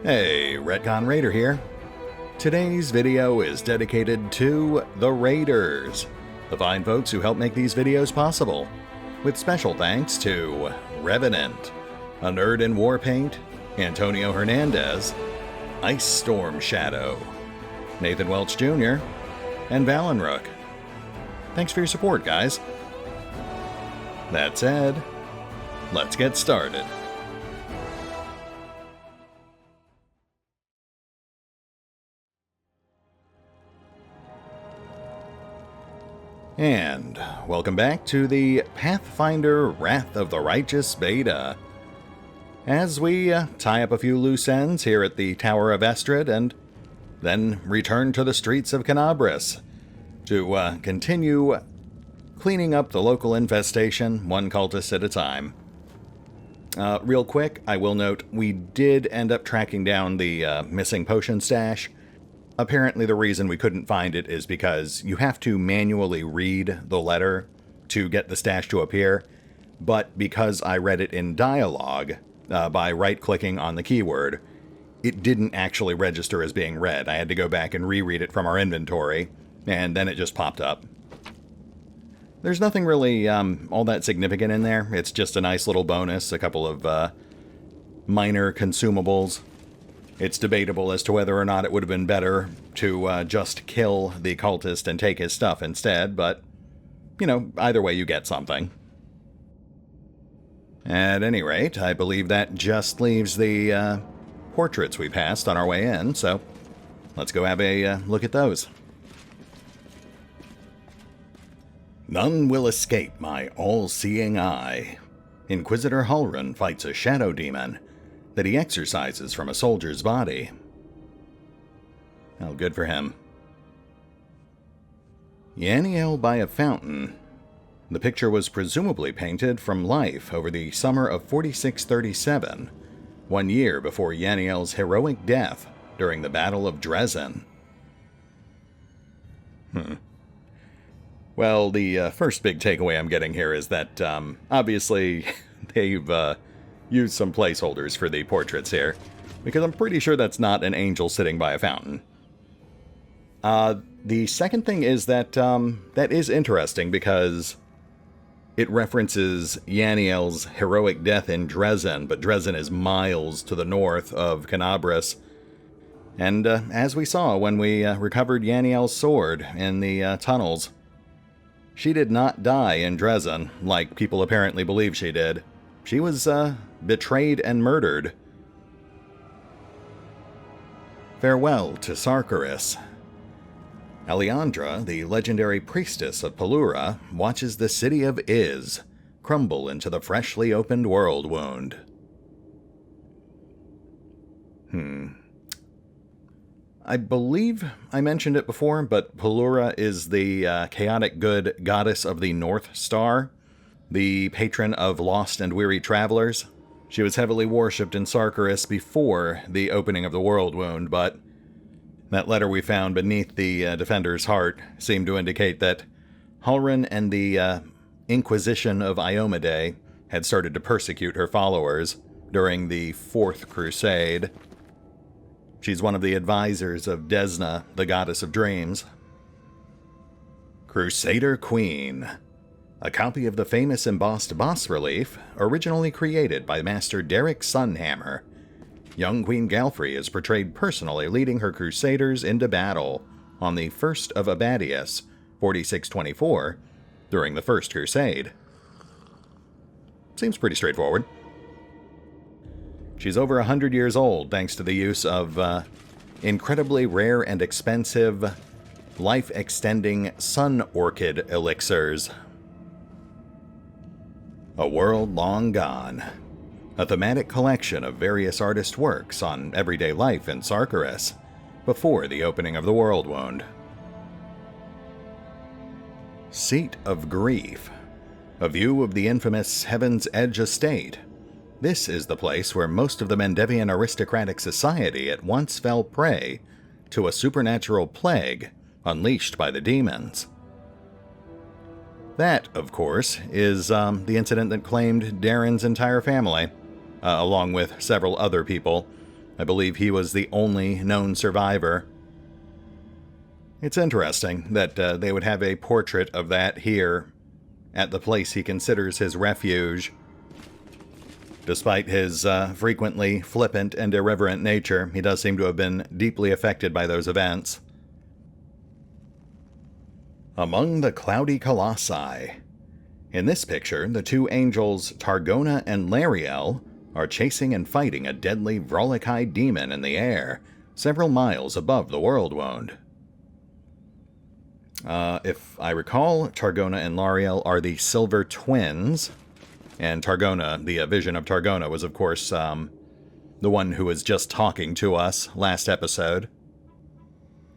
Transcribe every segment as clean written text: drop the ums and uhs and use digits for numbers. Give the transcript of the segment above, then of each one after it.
Hey, Retcon Raider here. Today's video is dedicated to the Raiders, the fine folks who help make these videos possible, with special thanks to Revenant, a nerd in war paint, Antonio Hernandez, Ice Storm Shadow, Nathan Welch Jr., and Valenrook. Thanks for your support, guys. That said, let's get started. And welcome back to the Pathfinder Wrath of the Righteous beta. As we tie up a few loose ends here at the Tower of Estrid and then return to the streets of Kenabres to continue cleaning up the local infestation, one cultist at a time. Real quick, I will note, we did end up tracking down the missing potion stash. Apparently the reason we couldn't find it is because you have to manually read the letter to get the stash to appear, but because I read it in dialogue by right-clicking on the keyword, it didn't actually register as being read. I had to go back and reread it from our inventory, and then it just popped up. There's nothing really all that significant in there. It's just a nice little bonus, a couple of minor consumables. It's debatable as to whether or not it would have been better to just kill the cultist and take his stuff instead, but, you know, either way you get something. At any rate, I believe that just leaves the portraits we passed on our way in, so let's go have a look at those. None will escape my all-seeing eye. Inquisitor Halrin fights a shadow demon that he exercises from a soldier's body. Oh, good for him. Yaniel by a fountain. The picture was presumably painted from life over the summer of 4637, 1 year before Yaniel's heroic death during the Battle of Dresden. Well, the first big takeaway I'm getting here is that, obviously, they've used some placeholders for the portraits here, because I'm pretty sure that's not an angel sitting by a fountain. The second thing is that that is interesting because it references Yaniel's heroic death in Dresden, but Dresden is miles to the north of Kenabres. And as we saw when we recovered Yaniel's sword in the tunnels, she did not die in Dresden, like people apparently believe she did. She was betrayed and murdered. Farewell to Sarkarus. Eliandra, the legendary priestess of Pelura, watches the city of Iz crumble into the freshly opened world wound. I believe I mentioned it before, but Pelura is the chaotic good goddess of the North Star, the patron of lost and weary travelers. She was heavily worshipped in Sarkarus before the opening of the world wound, but that letter we found beneath the Defender's heart seemed to indicate that Halrin and the Inquisition of Iomedae had started to persecute her followers during the Fourth Crusade. She's one of the advisors of Desna, the goddess of dreams. Crusader Queen. A copy of the famous embossed bas-relief, originally created by Master Derek Sunhammer. Young Queen Galfrey is portrayed personally leading her crusaders into battle on the 1st of Abadius, 4624, during the First Crusade. Seems pretty straightforward. She's over 100 years old thanks to the use of incredibly rare and expensive, life-extending sun orchid elixirs. A World Long Gone. A thematic collection of various artist works on everyday life in Sarkarus before the opening of the world wound. Seat of Grief. A view of the infamous Heaven's Edge estate. This is the place where most of the Mendevian aristocratic society at once fell prey to a supernatural plague unleashed by the demons. That, of course, is the incident that claimed Darren's entire family, along with several other people, I believe he was the only known survivor. It's interesting that they would have a portrait of that here at the place he considers his refuge. Despite his frequently flippant and irreverent nature, he does seem to have been deeply affected by those events. Among the cloudy colossi. In this picture, the two angels Targona and Lariel are chasing and fighting a deadly Vrolok-eyed demon in the air, several miles above the world wound. If I recall, Targona and Lariel are the Silver Twins, and Targona, the vision of Targona, was of course the one who was just talking to us last episode.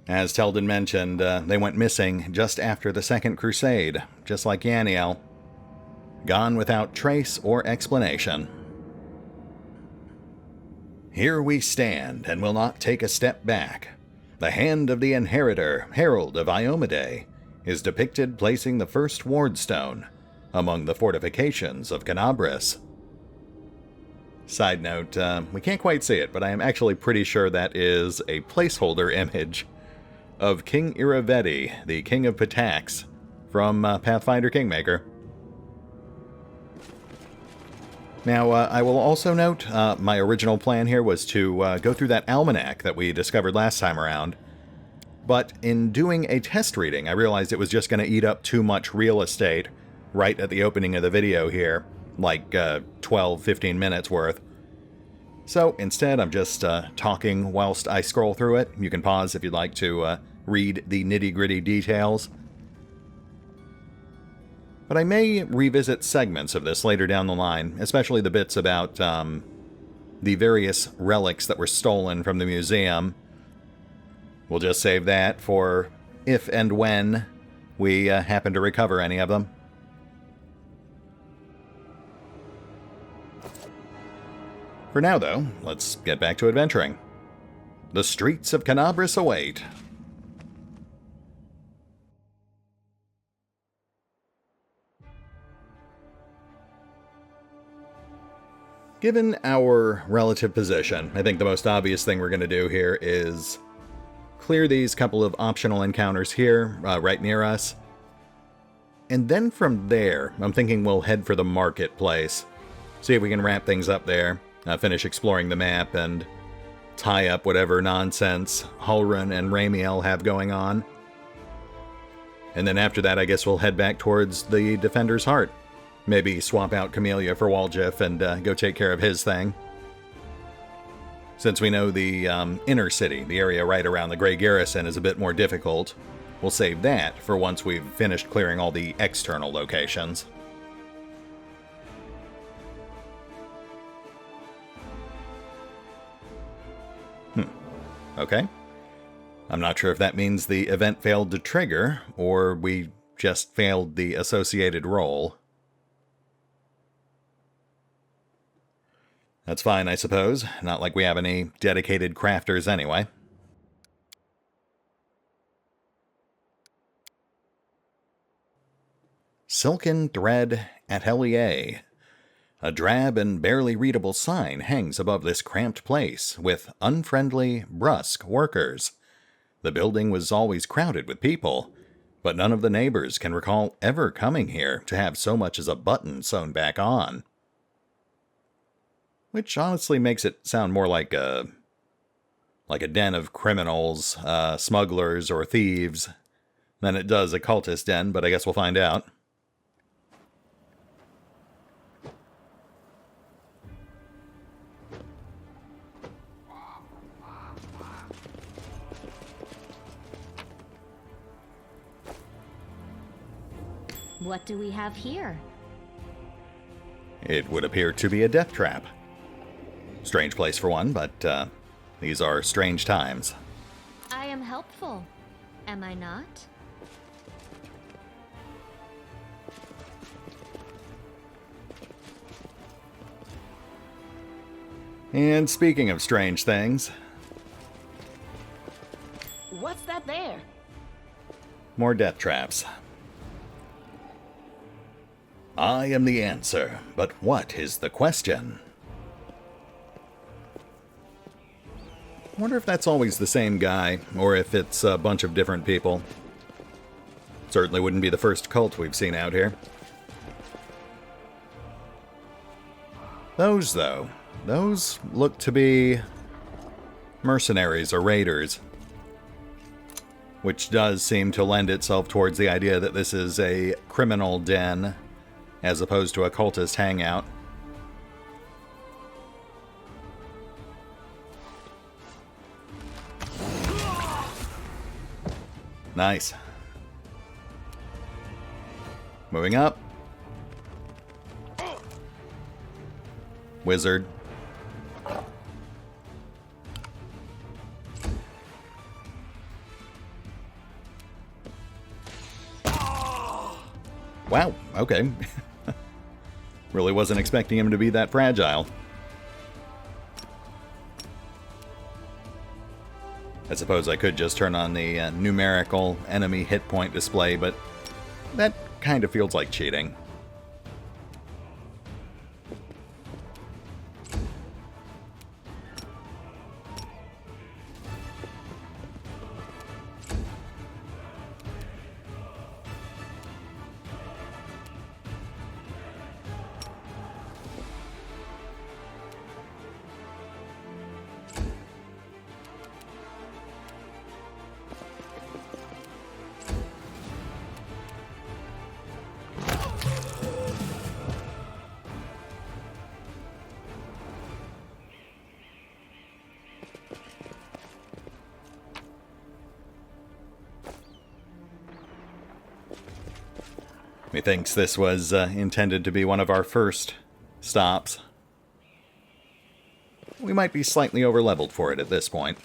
As Teldon mentioned, they went missing just after the Second Crusade, just like Yaniel. Gone without trace or explanation. Here we stand, and will not take a step back. The hand of the Inheritor, Herald of Iomedae, is depicted placing the first wardstone among the fortifications of Kenabres. Side note, we can't quite see it, but I am actually pretty sure that is a placeholder image of King Iravedi, the King of Pitax, from Pathfinder Kingmaker. Now, I will also note, my original plan here was to go through that almanac that we discovered last time around. But in doing a test reading, I realized it was just going to eat up too much real estate right at the opening of the video here, like 12-15 minutes worth. So instead, I'm just talking whilst I scroll through it. You can pause if you'd like to read the nitty-gritty details. But I may revisit segments of this later down the line, especially the bits about the various relics that were stolen from the museum. We'll just save that for if and when we happen to recover any of them. For now, though, let's get back to adventuring. The streets of Kenabres await. Given our relative position, I think the most obvious thing we're going to do here is clear these couple of optional encounters here, right near us. And then from there, I'm thinking we'll head for the marketplace. See if we can wrap things up there, finish exploring the map, and tie up whatever nonsense Halrun and Ramiel have going on. And then after that, I guess we'll head back towards the Defender's Heart. Maybe swap out Camellia for Waljif and go take care of his thing. Since we know the inner city, the area right around the Grey Garrison, is a bit more difficult, we'll save that for once we've finished clearing all the external locations. Okay. I'm not sure if that means the event failed to trigger, or we just failed the associated roll. That's fine, I suppose. Not like we have any dedicated crafters anyway. Silken Thread Atelier. A drab and barely readable sign hangs above this cramped place with unfriendly, brusque workers. The building was always crowded with people, but none of the neighbors can recall ever coming here to have so much as a button sewn back on. Which honestly makes it sound more like a den of criminals, smugglers, or thieves than it does a cultist den, but I guess we'll find out. What do we have here? It would appear to be a death trap. Strange place for one, but these are strange times. I am helpful, am I not? And speaking of strange things... What's that there? More death traps. I am the answer, but what is the question? I wonder if that's always the same guy, or if it's a bunch of different people. Certainly wouldn't be the first cult we've seen out here. Those, though, those look to be mercenaries or raiders, which does seem to lend itself towards the idea that this is a criminal den as opposed to a cultist hangout. Nice. Moving up. Wizard. Wow, okay. Really wasn't expecting him to be that fragile. I suppose I could just turn on the numerical enemy hit point display, but that kind of feels like cheating. Methinks this was intended to be one of our first stops. We might be slightly overleveled for it at this point.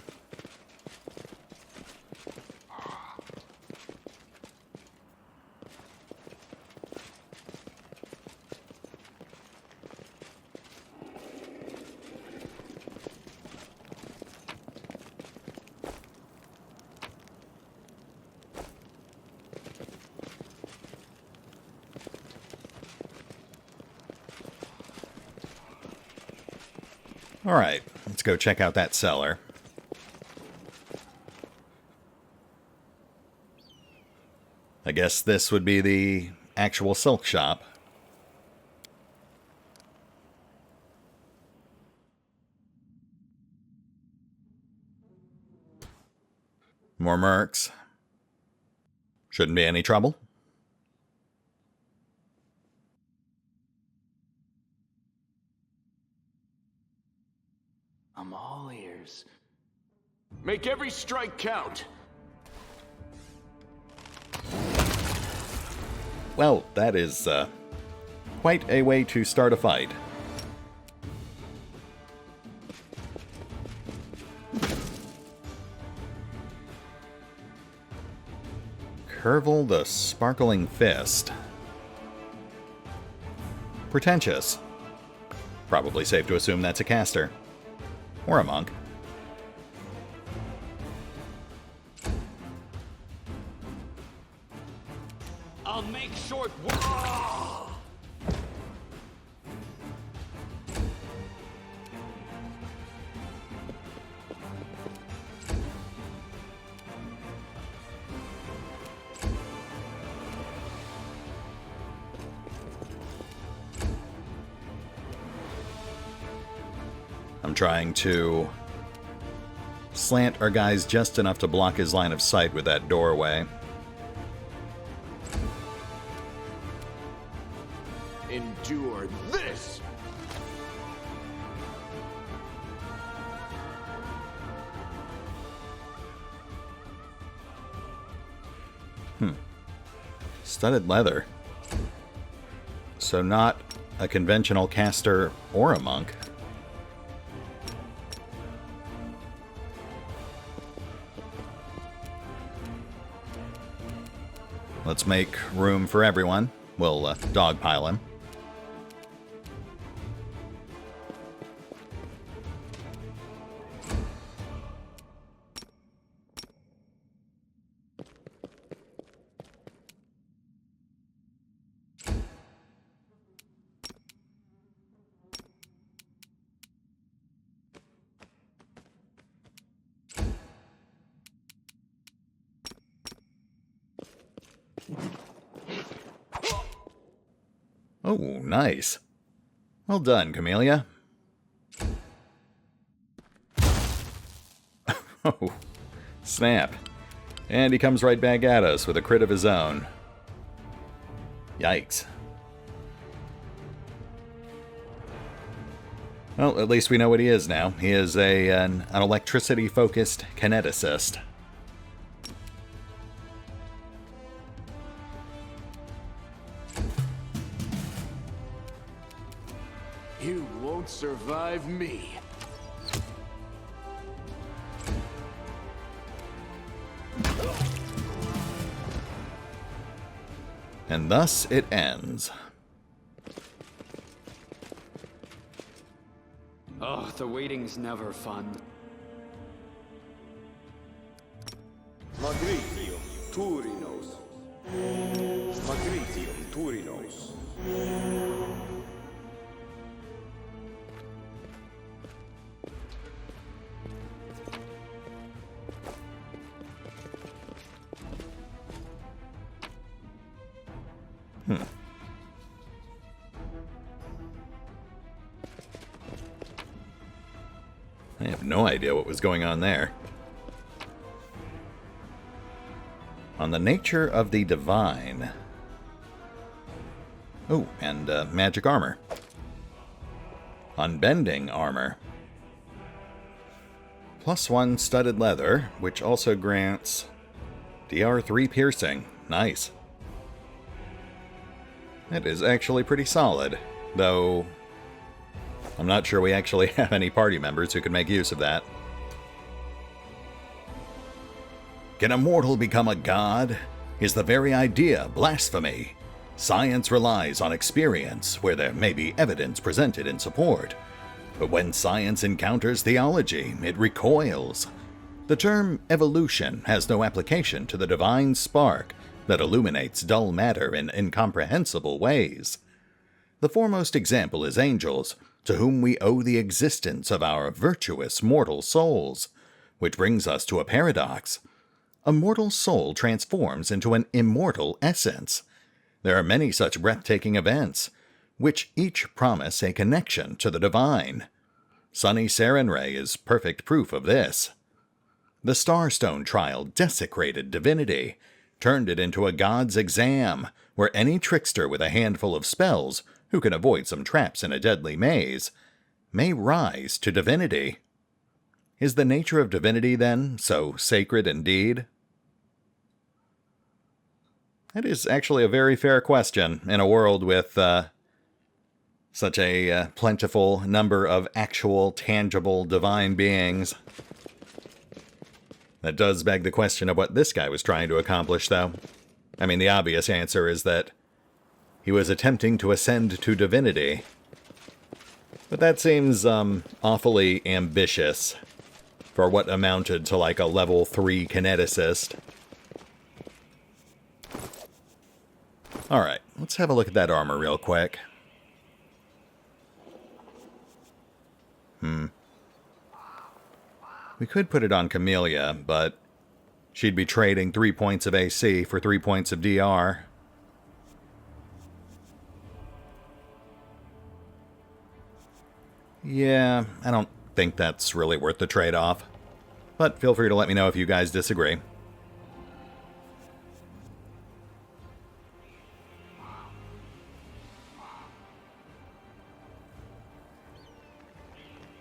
Alright, let's go check out that cellar. I guess this would be the actual silk shop. More mercs. Shouldn't be any trouble. I'm all ears. Make every strike count. Well, that is quite a way to start a fight. Curvel the Sparkling Fist. Pretentious. Probably safe to assume that's a caster. Or a monk. I'll make short work. I'm trying to slant our guys just enough to block his line of sight with that doorway. Endure this! Studded leather. So not a conventional caster or a monk. Let's make room for everyone. We'll dogpile him. Oh, nice. Well done, Camellia. Oh, snap. And he comes right back at us with a crit of his own. Yikes. Well, at least we know what he is now. He is an electricity-focused kineticist. You won't survive me. And thus it ends. Oh, the waiting's never fun. Magritium Turinos. Magritium Turinos. I have no idea what was going on there. On the nature of the divine. Oh, and magic armor. Unbending armor. +1 studded leather, which also grants DR3 piercing. Nice. That is actually pretty solid, though I'm not sure we actually have any party members who can make use of that. Can a mortal become a god? Is the very idea blasphemy? Science relies on experience where there may be evidence presented in support. But when science encounters theology, it recoils. The term evolution has no application to the divine spark that illuminates dull matter in incomprehensible ways. The foremost example is angels, to whom we owe the existence of our virtuous mortal souls, which brings us to a paradox. A mortal soul transforms into an immortal essence. There are many such breathtaking events, which each promise a connection to the divine. Sunny Sarenrae is perfect proof of this. The Starstone trial desecrated divinity, turned it into a god's exam, where any trickster with a handful of spells, who can avoid some traps in a deadly maze, may rise to divinity. Is the nature of divinity, then, so sacred indeed? That is actually a very fair question in a world with such a plentiful number of actual, tangible, divine beings. That does beg the question of what this guy was trying to accomplish, though. I mean, the obvious answer is that he was attempting to ascend to divinity. But that seems awfully ambitious for what amounted to like a level 3 kineticist. Alright, let's have a look at that armor real quick. We could put it on Camellia, but she'd be trading 3 points of AC for 3 points of DR. Yeah, I don't think that's really worth the trade-off. But feel free to let me know if you guys disagree.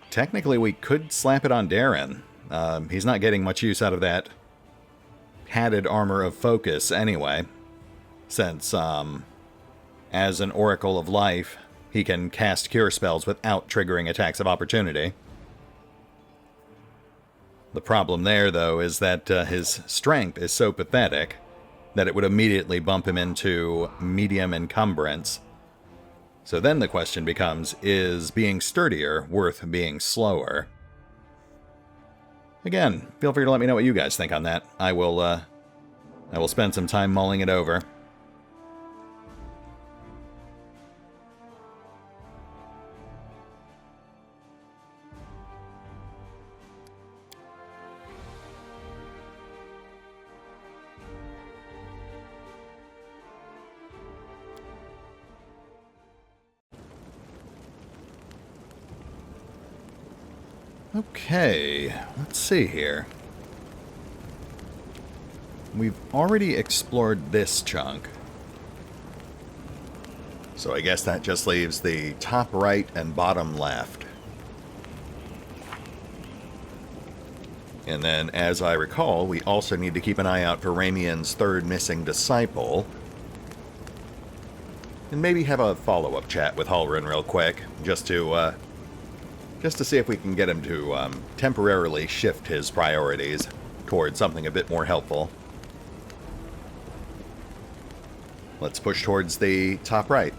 Technically, we could slap it on Darren. He's not getting much use out of that padded armor of focus anyway, since, as an Oracle of Life, he can cast cure spells without triggering attacks of opportunity. The problem there, though, is that his strength is so pathetic that it would immediately bump him into medium encumbrance. So then the question becomes, is being sturdier worth being slower? Again, feel free to let me know what you guys think on that. I will spend some time mulling it over. Okay, let's see here. We've already explored this chunk. So I guess that just leaves the top right and bottom left. And then, as I recall, we also need to keep an eye out for Ramian's third missing disciple. And maybe have a follow-up chat with Halrin real quick, just to see if we can get him to temporarily shift his priorities towards something a bit more helpful. Let's push towards the top right.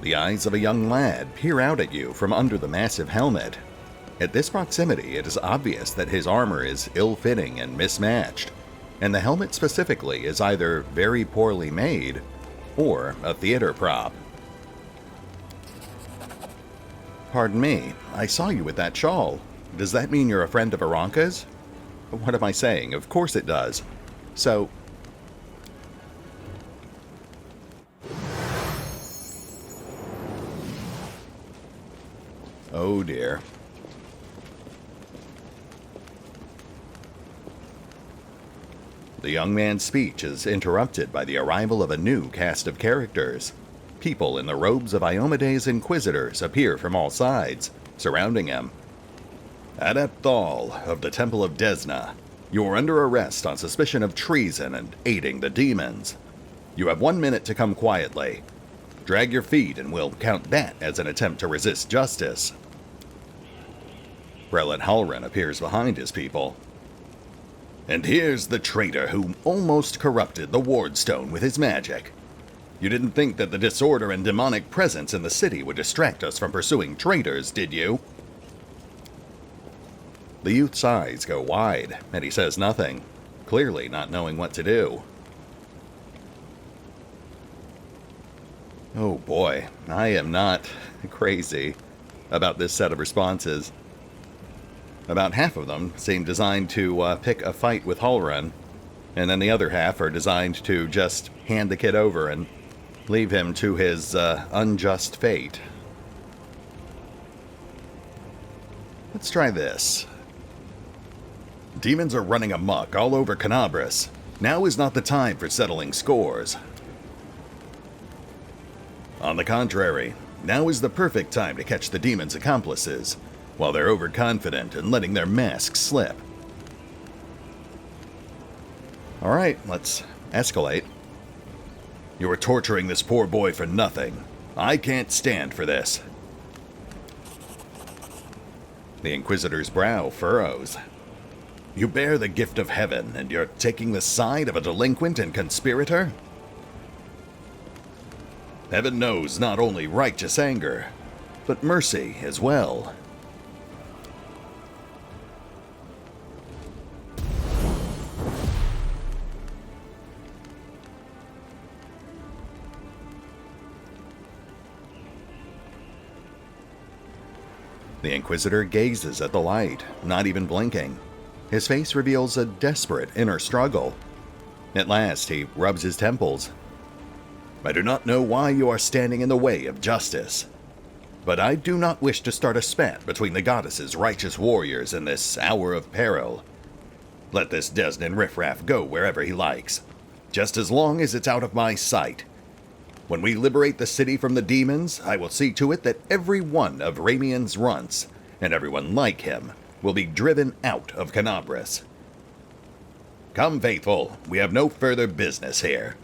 The eyes of a young lad peer out at you from under the massive helmet. At this proximity, it is obvious that his armor is ill-fitting and mismatched, and the helmet specifically is either very poorly made or a theater prop. Pardon me, I saw you with that shawl. Does that mean you're a friend of Aranka's? What am I saying? Of course it does. So... Oh dear. The young man's speech is interrupted by the arrival of a new cast of characters. People in the robes of Iomede's inquisitors appear from all sides, surrounding him. Adept Thall of the Temple of Desna, you are under arrest on suspicion of treason and aiding the demons. You have 1 minute to come quietly. Drag your feet and we'll count that as an attempt to resist justice. Prelate Halrin appears behind his people. And here's the traitor who almost corrupted the Wardstone with his magic. You didn't think that the disorder and demonic presence in the city would distract us from pursuing traitors, did you? The youth's eyes go wide, and he says nothing, clearly not knowing what to do. Oh boy, I am not crazy about this set of responses. About half of them seem designed to pick a fight with Halrin, and then the other half are designed to just hand the kid over and leave him to his unjust fate. Let's try this. Demons are running amok all over Kenabres. Now is not the time for settling scores. On the contrary, now is the perfect time to catch the demons' accomplices, while they're overconfident and letting their masks slip. Alright, let's escalate. You are torturing this poor boy for nothing. I can't stand for this. The Inquisitor's brow furrows. You bear the gift of heaven, and you're taking the side of a delinquent and conspirator? Heaven knows not only righteous anger, but mercy as well. The Inquisitor gazes at the light, not even blinking. His face reveals a desperate inner struggle. At last, he rubs his temples. I do not know why you are standing in the way of justice, but I do not wish to start a spat between the goddess's righteous warriors in this hour of peril. Let this Desnan riffraff go wherever he likes, just as long as it's out of my sight. When we liberate the city from the demons, I will see to it that every one of Ramian's runts, and everyone like him, will be driven out of Kenabres. Come, faithful, we have no further business here.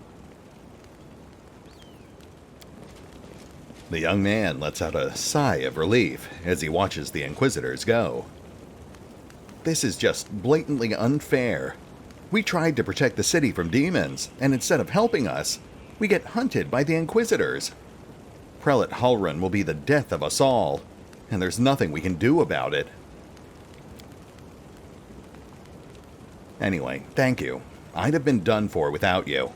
The young man lets out a sigh of relief as he watches the Inquisitors go. This is just blatantly unfair. We tried to protect the city from demons, and instead of helping us, we get hunted by the Inquisitors. Prelate Halrin will be the death of us all, and there's nothing we can do about it. Anyway, thank you. I'd have been done for without you.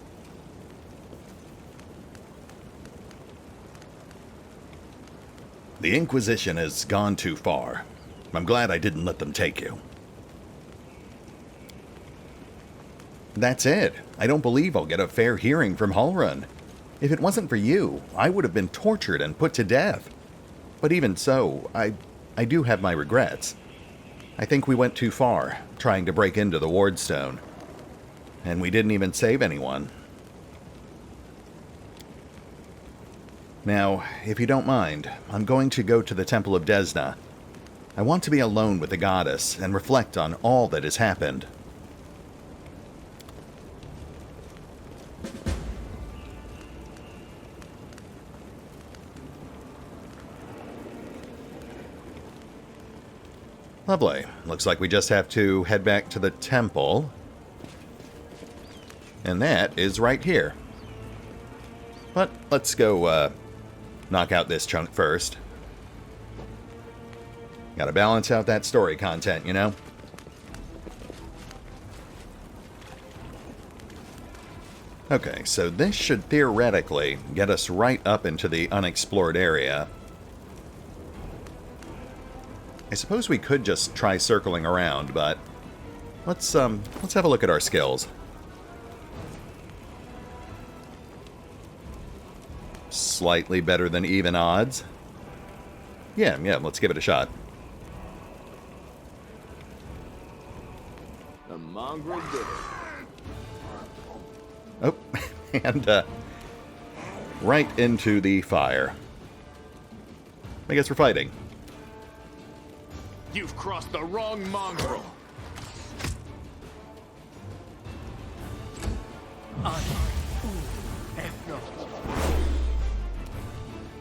The Inquisition has gone too far. I'm glad I didn't let them take you. That's it. I don't believe I'll get a fair hearing from Halrun. If it wasn't for you, I would have been tortured and put to death. But even so, I do have my regrets. I think we went too far, trying to break into the Wardstone. And we didn't even save anyone. Now, if you don't mind, I'm going to go to the Temple of Desna. I want to be alone with the goddess and reflect on all that has happened. Lovely. Looks like we just have to head back to the temple. And that is right here. But let's go knock out this chunk first. Gotta balance out that story content, you know? Okay, so this should theoretically get us right up into the unexplored area. I suppose we could just try circling around, but let's have a look at our skills. Slightly better than even odds. Yeah, let's give it a shot. The mongrel did it. Oh, and right into the fire. I guess we're fighting. You've crossed the wrong mongrel.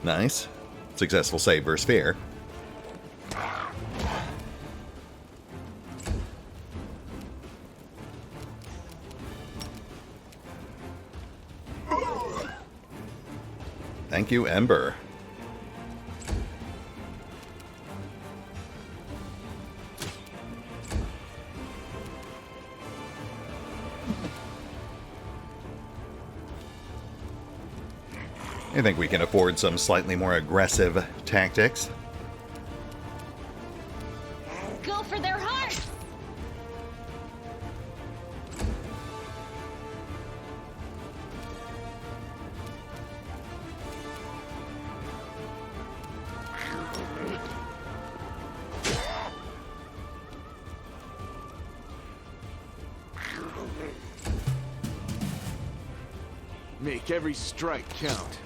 Nice. Successful save versus fear. Thank you, Ember. I think we can afford some slightly more aggressive tactics. Go for their hearts! Make every strike count.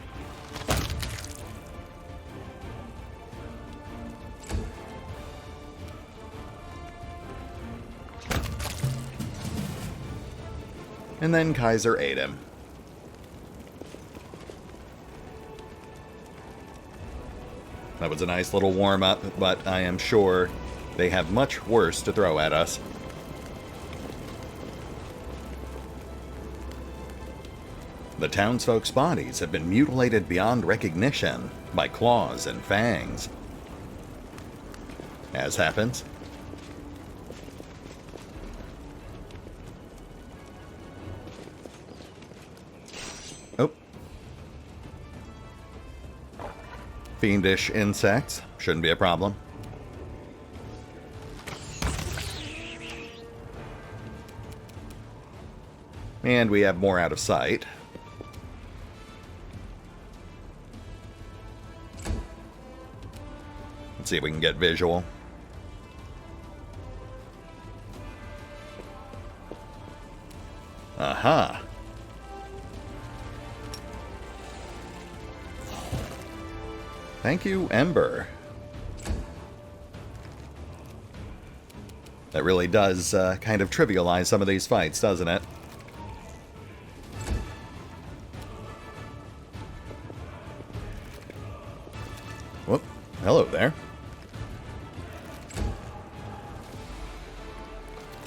And then Kaiser ate him. That was a nice little warm-up, but I am sure they have much worse to throw at us. The townsfolk's bodies have been mutilated beyond recognition by claws and fangs. As happens. Oh. Fiendish insects. Shouldn't be a problem. And we have more out of sight. Let's see if we can get visual. Aha. Thank you, Ember. That really does kind of trivialize some of these fights, doesn't it? Whoop. Hello there.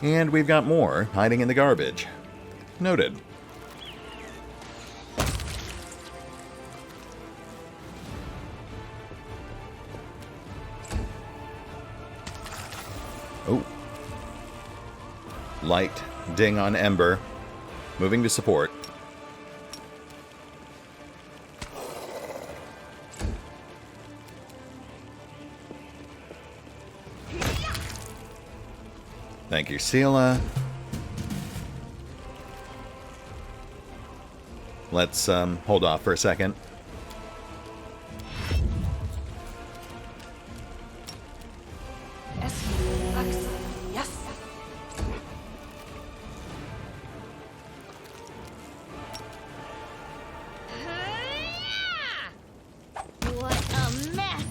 And we've got more hiding in the garbage. Noted. Oh. Light ding on Ember. Moving to support. Thank you, Sela. Let's hold off for a second. What a mess!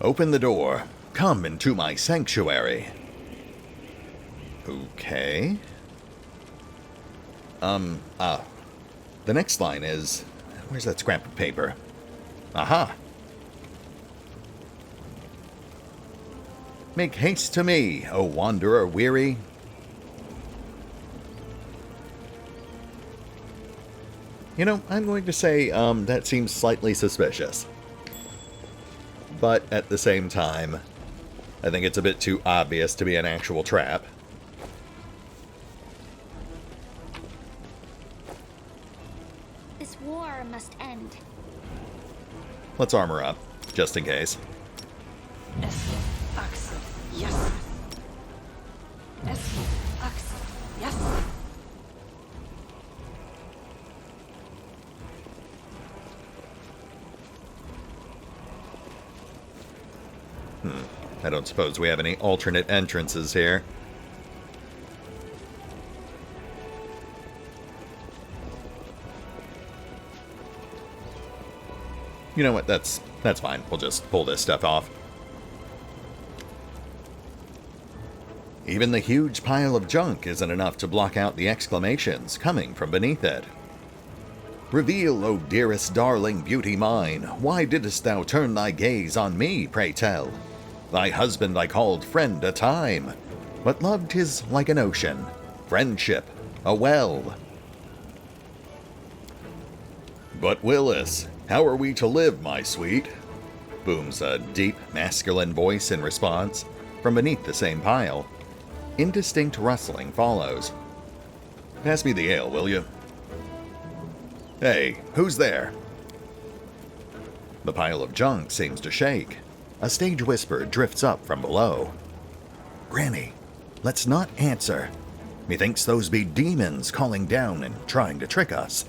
Open the door. Come into my sanctuary. Okay. The next line is... Where's that scrap of paper? Aha! Make haste to me, O wanderer weary. You know, I'm going to say, that seems slightly suspicious. But at the same time, I think it's a bit too obvious to be an actual trap. This war must end. Let's armor up, just in case. I don't suppose we have any alternate entrances here. You know what, that's fine. We'll just pull this stuff off. Even the huge pile of junk isn't enough to block out the exclamations coming from beneath it. Reveal, O dearest darling beauty mine, why didst thou turn thy gaze on me, pray tell? Thy husband I called friend a time, but loved his like an ocean, friendship a well. But Willis, how are we to live, my sweet? Booms a deep, masculine voice in response from beneath the same pile. Indistinct rustling follows. Pass me the ale, will you? Hey, who's there? The pile of junk seems to shake. A stage whisper drifts up from below. Granny, let's not answer. Methinks those be demons calling down and trying to trick us.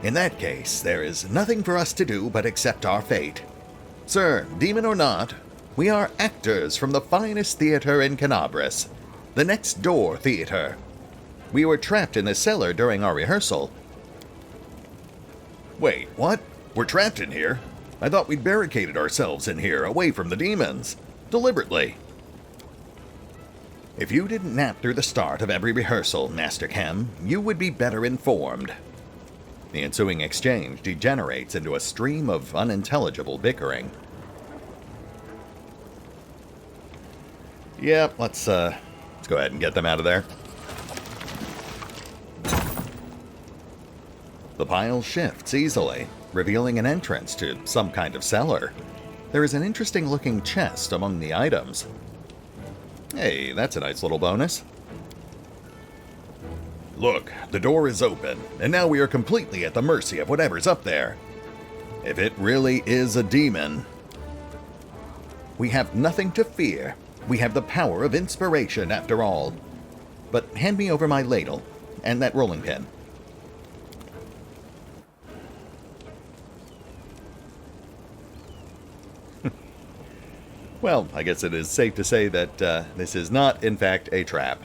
In that case, there is nothing for us to do but accept our fate. Sir, demon or not, we are actors from the finest theater in Kenabres, the Next Door Theater. We were trapped in a cellar during our rehearsal. Wait, what? We're trapped in here? I thought we'd barricaded ourselves in here, away from the demons. Deliberately. If you didn't nap through the start of every rehearsal, Master Chem, you would be better informed. The ensuing exchange degenerates into a stream of unintelligible bickering. Yep, let's go ahead and get them out of there. The pile shifts easily, revealing an entrance to some kind of cellar. There is an interesting-looking chest among the items. Hey, that's a nice little bonus. Look, the door is open, and now we are completely at the mercy of whatever's up there. If it really is a demon, we have nothing to fear. We have the power of inspiration, after all. But hand me over my ladle and that rolling pin. Well, I guess it is safe to say that this is not, in fact, a trap.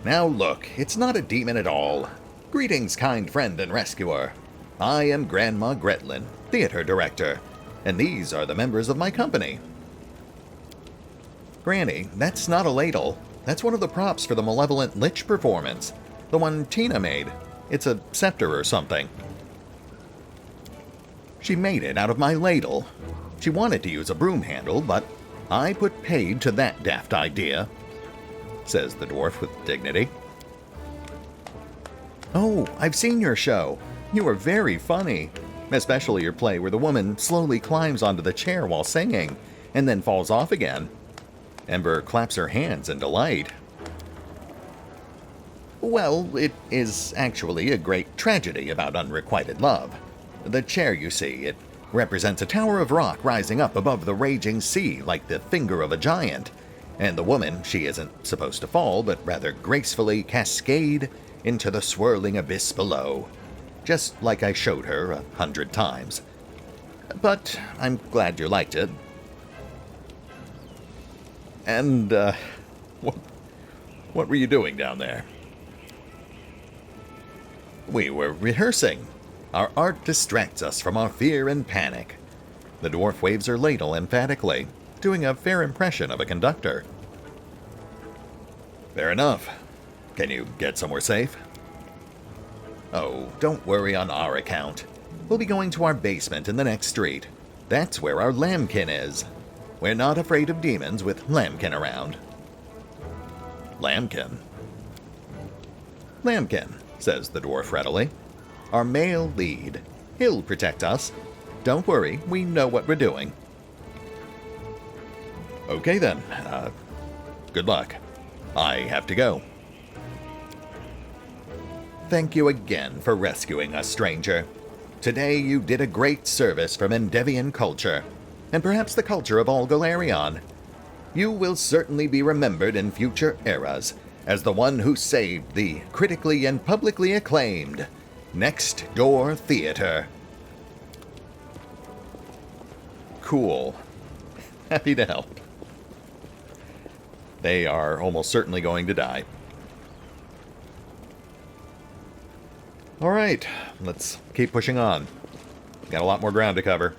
Now look, it's not a demon at all. Greetings, kind friend and rescuer. I am Grandma Gretlin, theater director, and these are the members of my company. Granny, that's not a ladle. That's one of the props for the Malevolent Lich performance. The one Tina made. It's a scepter or something. She made it out of my ladle. She wanted to use a broom handle, but I put paid to that daft idea, says the dwarf with dignity. Oh, I've seen your show. You are very funny. Especially your play where the woman slowly climbs onto the chair while singing, and then falls off again. Ember claps her hands in delight. Well, it is actually a great tragedy about unrequited love. The chair, you see, it represents a tower of rock rising up above the raging sea like the finger of a giant. And the woman, she isn't supposed to fall, but rather gracefully cascade into the swirling abyss below. Just like I showed her 100 times. But I'm glad you liked it. And, what were you doing down there? We were rehearsing. Our art distracts us from our fear and panic. The dwarf waves her ladle emphatically, doing a fair impression of a conductor. Fair enough. Can you get somewhere safe? Oh, don't worry on our account. We'll be going to our basement in the next street. That's where our lambkin is. We're not afraid of demons with lambkin around. Lambkin? Lambkin, says the dwarf readily. Our male lead. He'll protect us. Don't worry, we know what we're doing. Okay then, good luck. I have to go. Thank you again for rescuing us, stranger. Today you did a great service for Mendevian culture, and perhaps the culture of all Golarion. You will certainly be remembered in future eras as the one who saved the critically and publicly acclaimed Next Door Theater. Cool. Happy to help. They are almost certainly going to die. Alright, let's keep pushing on. Got a lot more ground to cover.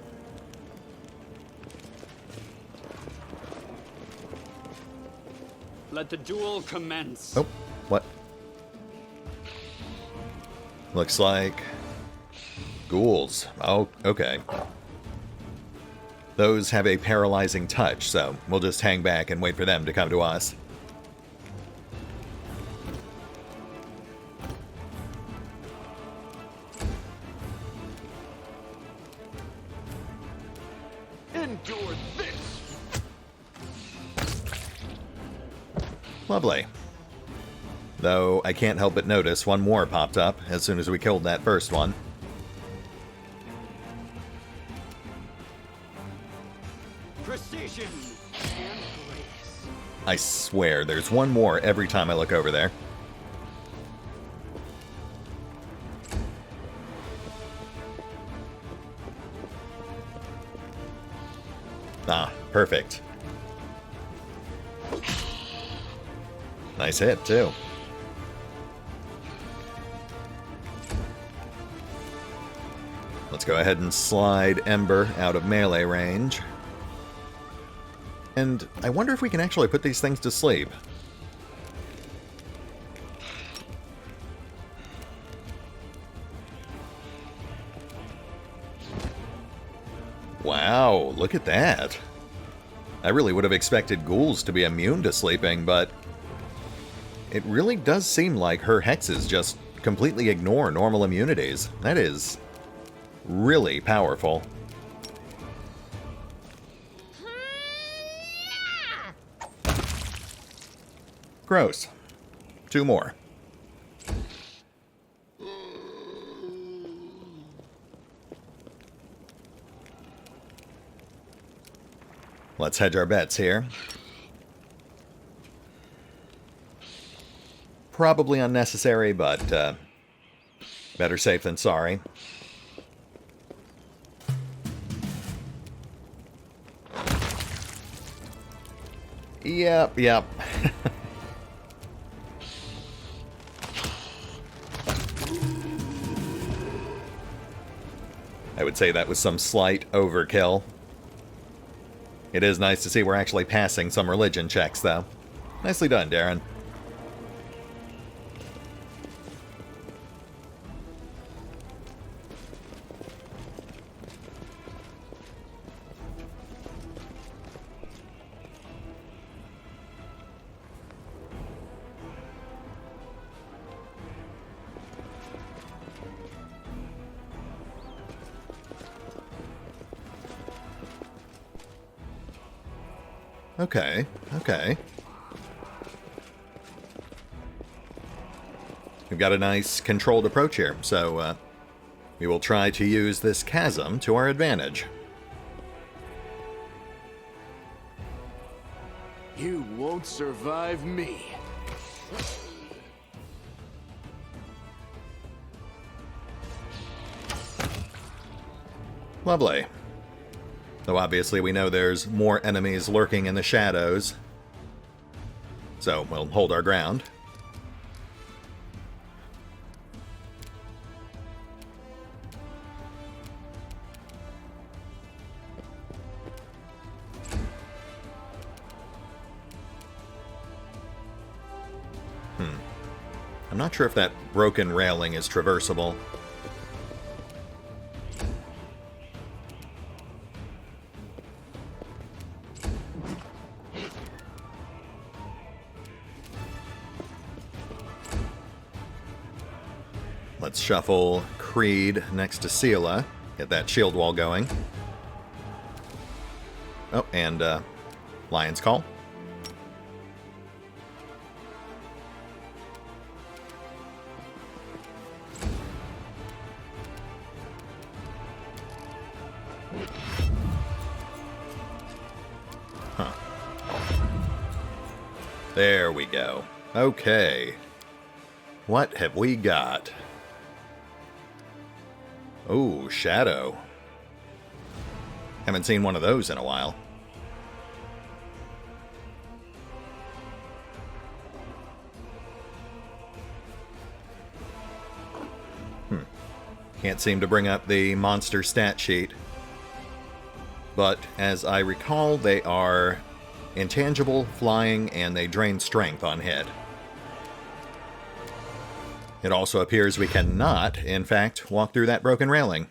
Let the duel commence. Oh, what? Looks like ghouls. Oh, okay. Those have a paralyzing touch, so we'll just hang back and wait for them to come to us. Endure this! Lovely. Though I can't help but notice one more popped up as soon as we killed that first one. Precision and grace. I swear, there's one more every time I look over there. Ah, perfect. Nice hit, too. Let's go ahead and slide Ember out of melee range. And I wonder if we can actually put these things to sleep. Wow, look at that. I really would have expected ghouls to be immune to sleeping, but it really does seem like her hexes just completely ignore normal immunities. That is really powerful. Gross. 2 more. Let's hedge our bets here. Probably unnecessary, but better safe than sorry. Yep. I would say that was some slight overkill. It is nice to see we're actually passing some religion checks, though. Nicely done, Darren. Okay, okay. We've got a nice controlled approach here, so we will try to use this chasm to our advantage. You won't survive me. Lovely. Though obviously we know there's more enemies lurking in the shadows. So we'll hold our ground. I'm not sure if that broken railing is traversable. Let's shuffle Creed next to Seela. Get that shield wall going. Oh, and Lion's Call. Huh. There we go. Okay. What have we got? Oh, Shadow. Haven't seen one of those in a while. Can't seem to bring up the monster stat sheet. But as I recall, they are intangible, flying, and they drain strength on hit. It also appears we cannot, in fact, walk through that broken railing.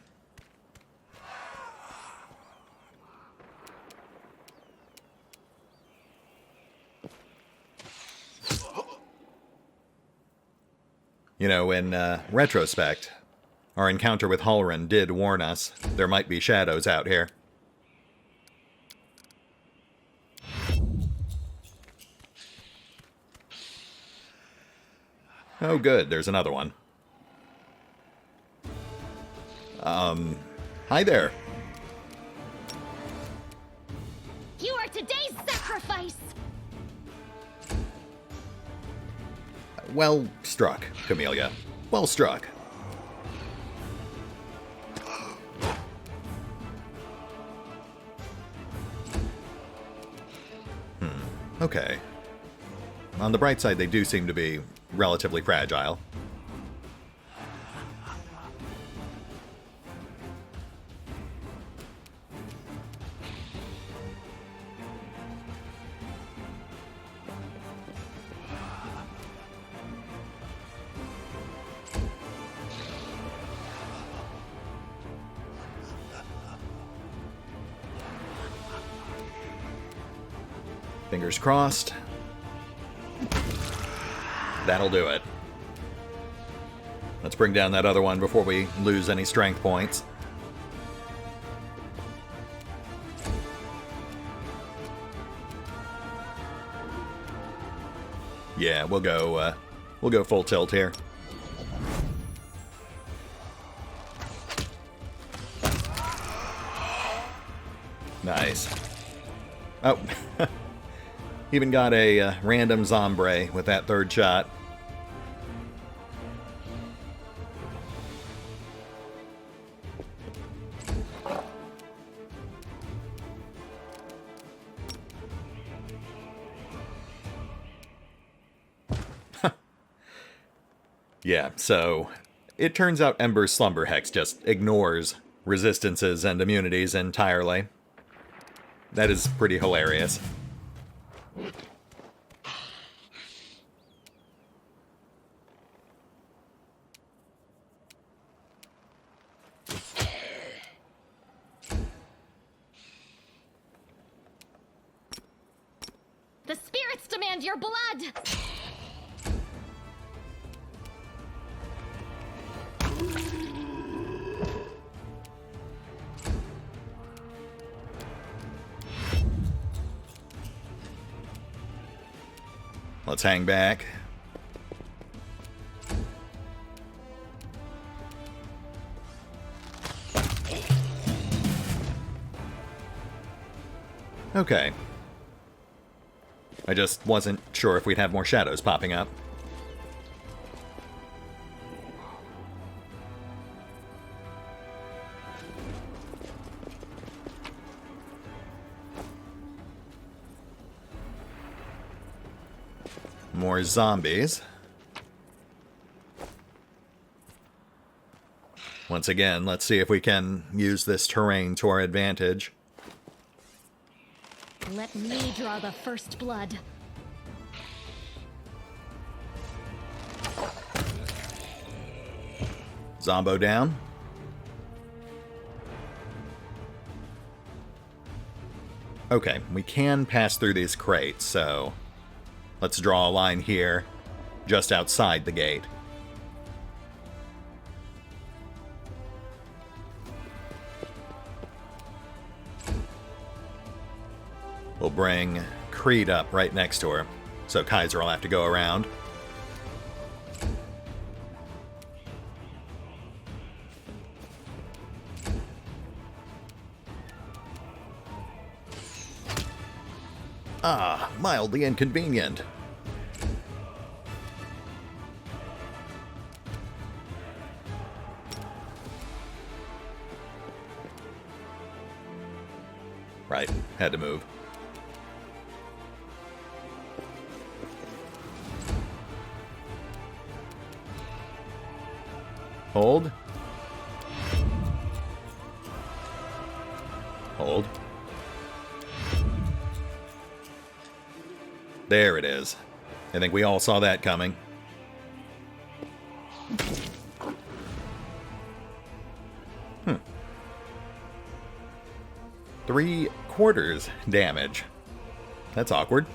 You know, in retrospect, our encounter with Halrin did warn us there might be shadows out here. Oh good, there's another one. Hi there. You are today's sacrifice! Well struck, Camellia. Well struck. Okay. On the bright side, they do seem to be relatively fragile. Fingers crossed. That'll do it. Let's bring down that other one before we lose any strength points. Yeah, we'll go full tilt here. Nice. Oh. Even got a random zombie with that third shot. Yeah, so it turns out Ember's Slumber Hex just ignores resistances and immunities entirely. That is pretty hilarious. The spirits demand your blood! Let's hang back. Okay. I just wasn't sure if we'd have more shadows popping up. More zombies. Once again, let's see if we can use this terrain to our advantage. Let me draw the first blood. Zombo down. Okay, we can pass through these crates, so let's draw a line here, just outside the gate. We'll bring Creed up right next to her, so Kaiser will have to go around. Ah, mildly inconvenient. Right, had to move. Hold. Hold. There it is. I think we all saw that coming. Hmm. 3/4 damage. That's awkward.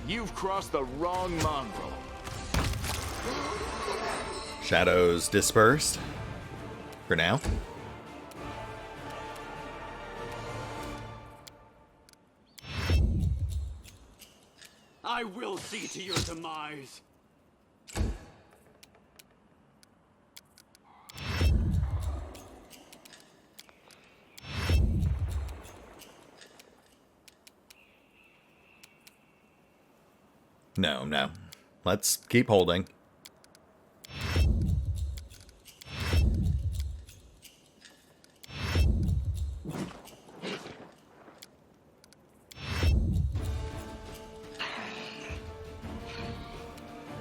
You've crossed the wrong mongrel. Shadows dispersed. For now. I will see to your demise. No, no. Let's keep holding.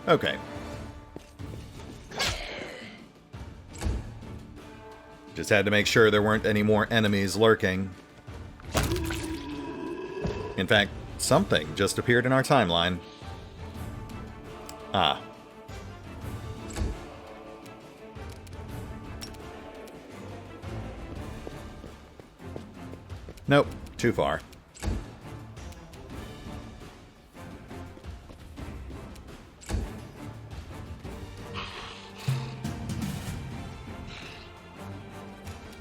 Okay. Just had to make sure there weren't any more enemies lurking. In fact, something just appeared in our timeline. Ah. Nope, too far.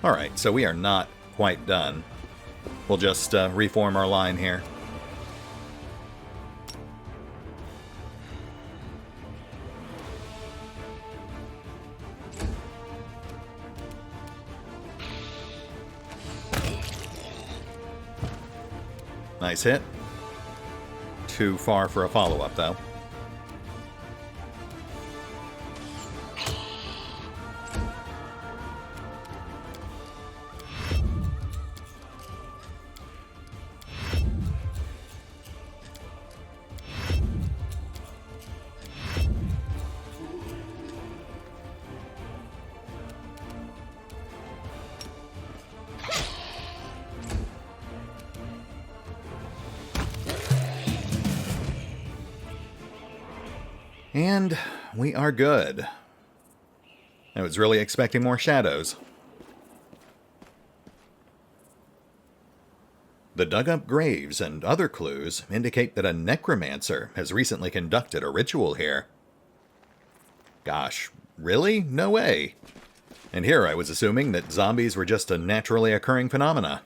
Alright, so we are not quite done. We'll just reform our line here. Nice hit. Too far for a follow-up, though. And we are good. I was really expecting more shadows. The dug-up graves and other clues indicate that a necromancer has recently conducted a ritual here. Gosh, really? No way. And here I was assuming that zombies were just a naturally occurring phenomena.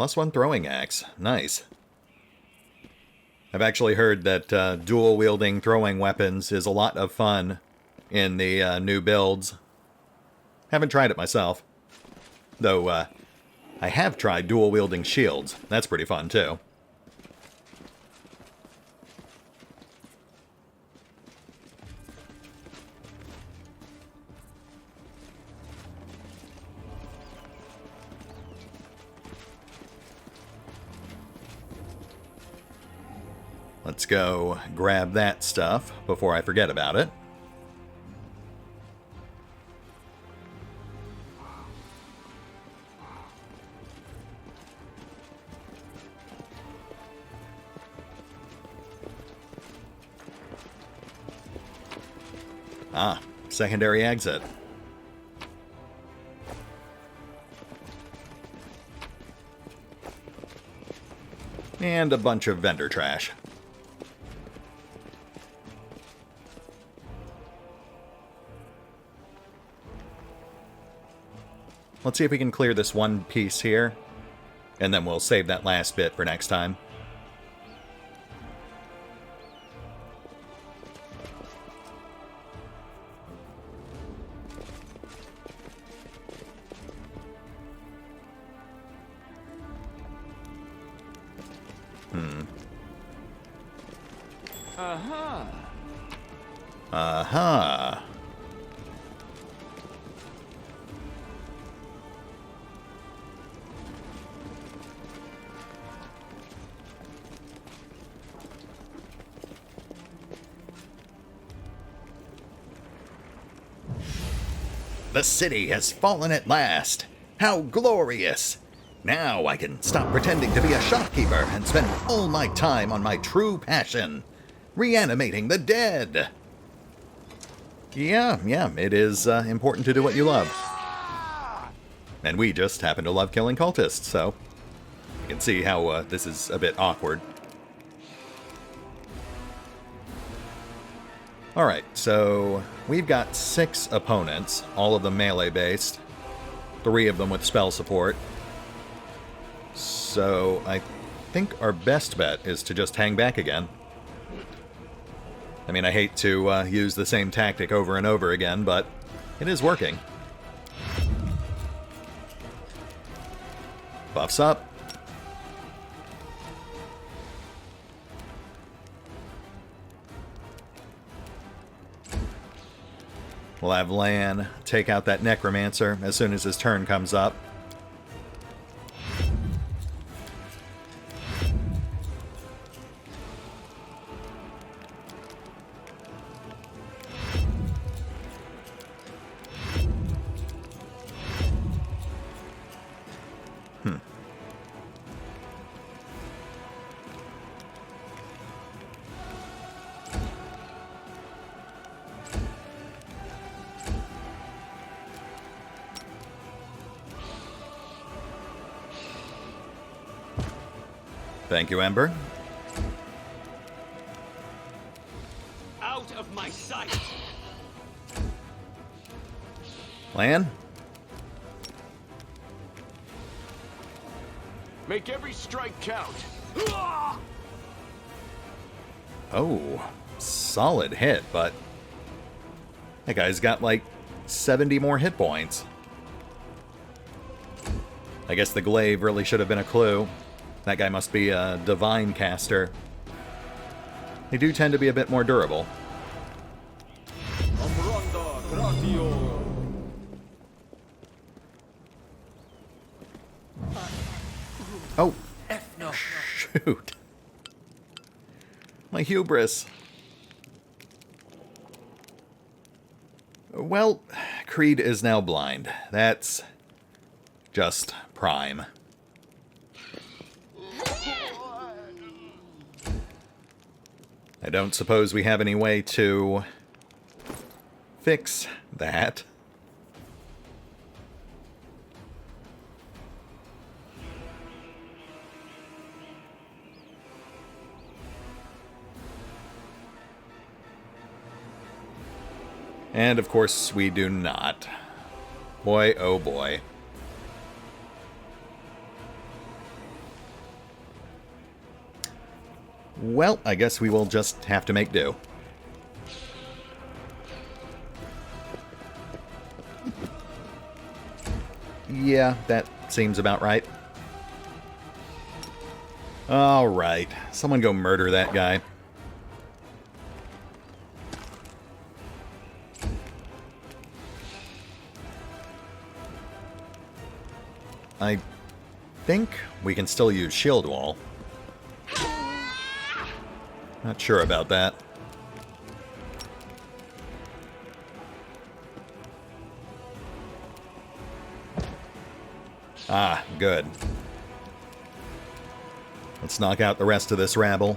+1 throwing axe. Nice. I've actually heard that dual-wielding throwing weapons is a lot of fun in the new builds. Haven't tried it myself. Though, I have tried dual-wielding shields. That's pretty fun, too. Let's go grab that stuff before I forget about it. Ah, secondary exit. And a bunch of vendor trash. Let's see if we can clear this one piece here, and then we'll save that last bit for next time. Aha. The city has fallen at last. How glorious! Now I can stop pretending to be a shopkeeper and spend all my time on my true passion, reanimating the dead. Yeah, it is important to do what you love. And we just happen to love killing cultists, so you can see how this is a bit awkward. Alright, so we've got 6 opponents, all of them melee-based, 3 of them with spell support. So I think our best bet is to just hang back again. I mean, I hate to use the same tactic over and over again, but it is working. Buffs up. We'll have Lan take out that Necromancer as soon as his turn comes up. Thank you, Ember. Out of my sight! Lan? Make every strike count. Oh, solid hit, but that guy's got like 70 more hit points. I guess the glaive really should have been a clue. That guy must be a divine caster. They do tend to be a bit more durable. Oh, shoot. My hubris. Well, Creed is now blind. That's just prime. I don't suppose we have any way to fix that. And of course we do not. Boy, oh boy. Well, I guess we will just have to make do. Yeah, that seems about right. Alright, someone go murder that guy. I think we can still use shield wall. Not sure about that. Ah, good. Let's knock out the rest of this rabble.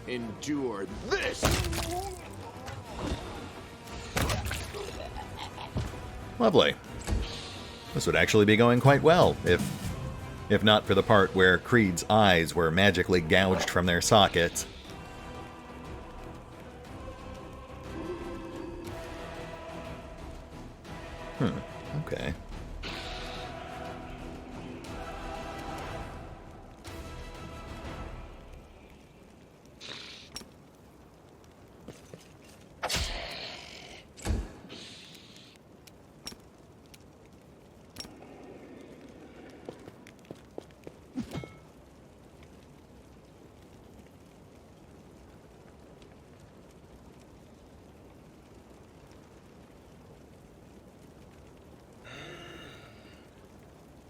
Endure this! Lovely. This would actually be going quite well, if not for the part where Creed's eyes were magically gouged from their sockets. Okay.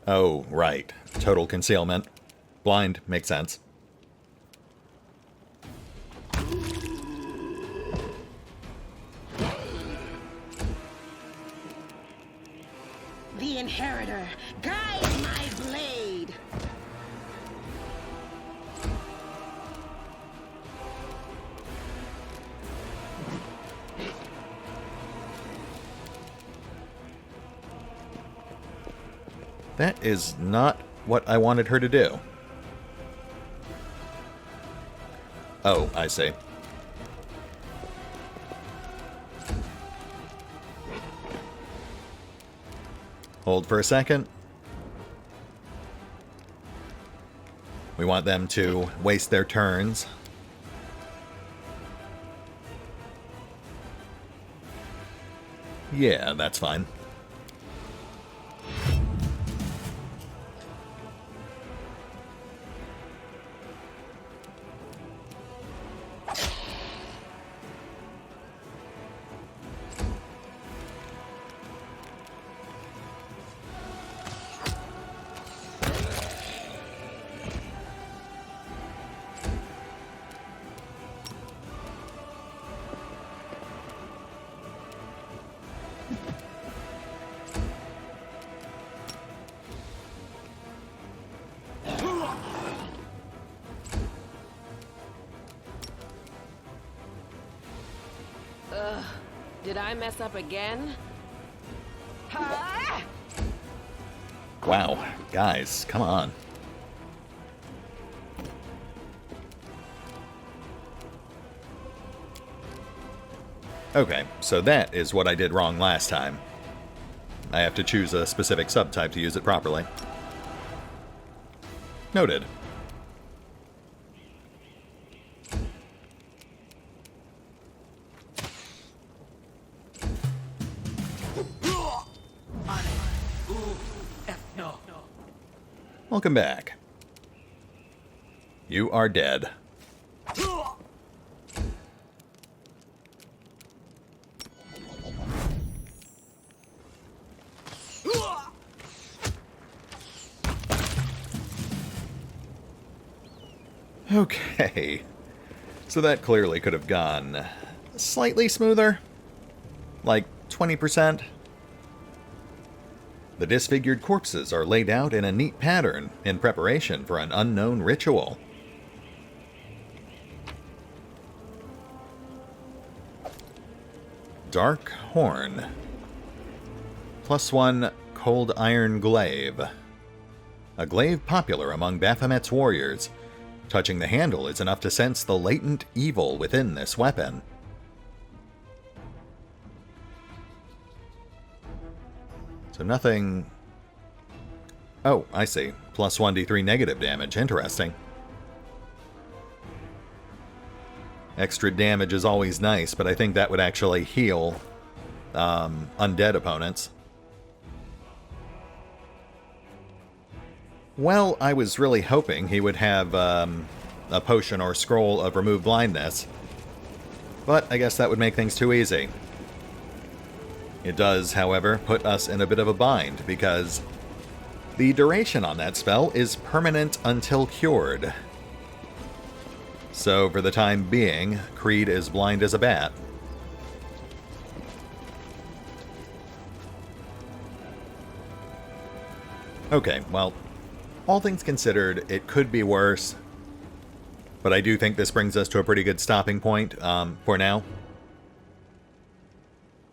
Oh, right. Total concealment. Blind makes sense. The Inheritor, guide my blade! That is not what I wanted her to do. Oh, I see. Hold for a second. We want them to waste their turns. Yeah, that's fine. Did I mess up again? Wow, guys, come on. Okay, so that is what I did wrong last time. I have to choose a specific subtype to use it properly. Noted. Welcome back. You are dead. Okay. So that clearly could have gone slightly smoother. Like 20%. The disfigured corpses are laid out in a neat pattern in preparation for an unknown ritual. Dark Horn. +1 Cold Iron Glaive. A glaive popular among Baphomet's warriors. Touching the handle is enough to sense the latent evil within this weapon. So nothing... Oh, I see. Plus 1d3 negative damage. Interesting. Extra damage is always nice, but I think that would actually heal undead opponents. Well, I was really hoping he would have a potion or scroll of remove blindness, but I guess that would make things too easy. It does, however, put us in a bit of a bind, because the duration on that spell is permanent until cured. So, for the time being, Creed is blind as a bat. Okay, well, all things considered, it could be worse. But I do think this brings us to a pretty good stopping point for now.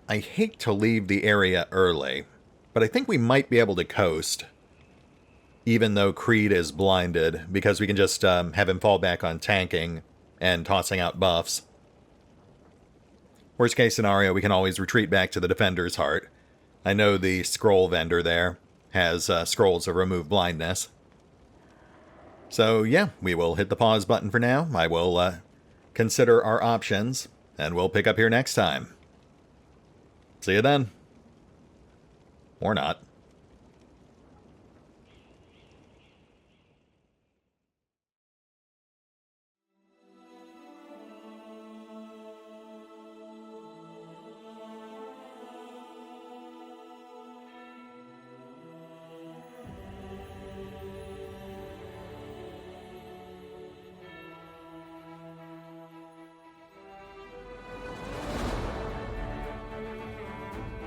I hate to leave the area early, but I think we might be able to coast, even though Creed is blinded, because we can just have him fall back on tanking and tossing out buffs. Worst case scenario, we can always retreat back to the Defender's Heart. I know the scroll vendor there has scrolls of remove blindness. So yeah, we will hit the pause button for now. I will consider our options, and we'll pick up here next time. See you then. Or not.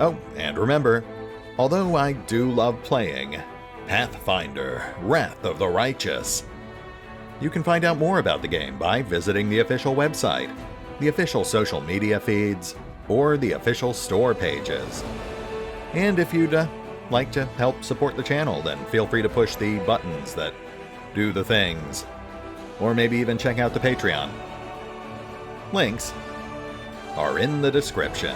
Oh, and remember, although I do love playing Pathfinder, Wrath of the Righteous, you can find out more about the game by visiting the official website, the official social media feeds, or the official store pages. And if you'd like to help support the channel, then feel free to push the buttons that do the things, or maybe even check out the Patreon. Links are in the description.